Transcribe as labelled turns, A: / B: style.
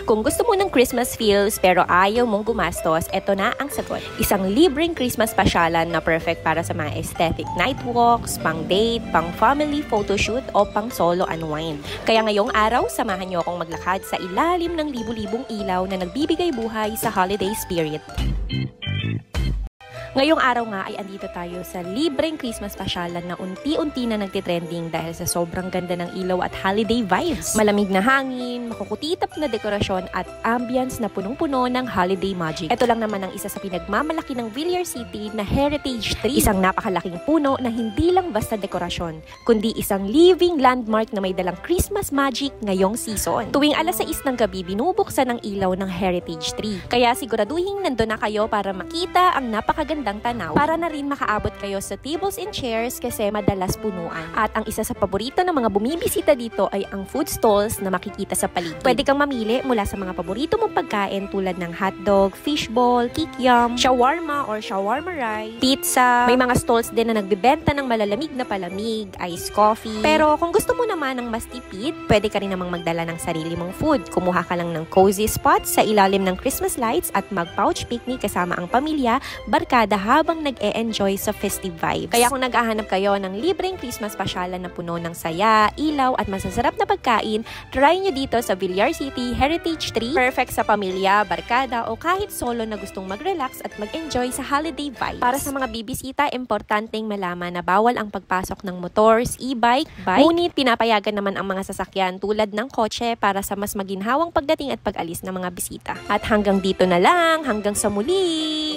A: Kung gusto mo ng Christmas feels pero ayaw mong gumastos, eto na ang sagot. Isang libreng Christmas pasyalan na perfect para sa mga aesthetic night walks, pang date, pang family photoshoot o pang solo unwind. Kaya ngayong araw, samahan niyo akong maglakad sa ilalim ng libu-libong ilaw na nagbibigay buhay sa holiday spirit. Ngayong araw nga ay andito tayo sa libreng Christmas pasyalan na unti-unti na nagtitrending dahil sa sobrang ganda ng ilaw at holiday vibes. Malamig na hangin, makukutitap na dekorasyon at ambience na punong-puno ng holiday magic. Ito lang naman ang isa sa pinagmamalaki ng Villar City na Heritage Tree. Isang napakalaking puno na hindi lang basta dekorasyon, kundi isang living landmark na may dalang Christmas magic ngayong season. Tuwing alas 6 ng gabi, binubuksan ang ilaw ng Heritage Tree. Kaya siguraduhin nandun na kayo para makita ang napakaganda tanaw, para na rin makaabot kayo sa tables and chairs kasi madalas punuan. At ang isa sa paborito ng mga bumibisita dito ay ang food stalls na makikita sa paligid. Pwede kang mamili mula sa mga paborito mong pagkain tulad ng hotdog, fishball, kikiam, shawarma or shawarma rice, pizza. May mga stalls din na nagbebenta ng malalamig na palamig, iced coffee. Pero kung gusto mo naman ng mas tipid, pwede ka rin namang magdala ng sarili mong food. Kumuha ka lang ng cozy spot sa ilalim ng Christmas lights at mag-pouch picnic kasama ang pamilya, barkada habang nag-e-enjoy sa festive vibes. Kaya kung naghahanap kayo ng libreng Christmas pasyalan na puno ng saya, ilaw at masasarap na pagkain, try nyo dito sa Villar City Heritage Tree. Perfect sa pamilya, barkada o kahit solo na gustong mag-relax at mag-enjoy sa holiday vibes. Para sa mga bibisita, importanteng malaman na bawal ang pagpasok ng motors, e-bike, bike. Ngunit pinapayagan naman ang mga sasakyan tulad ng kotse para sa mas maginhawang pagdating at pag-alis ng mga bisita. At hanggang dito na lang, hanggang sa muli!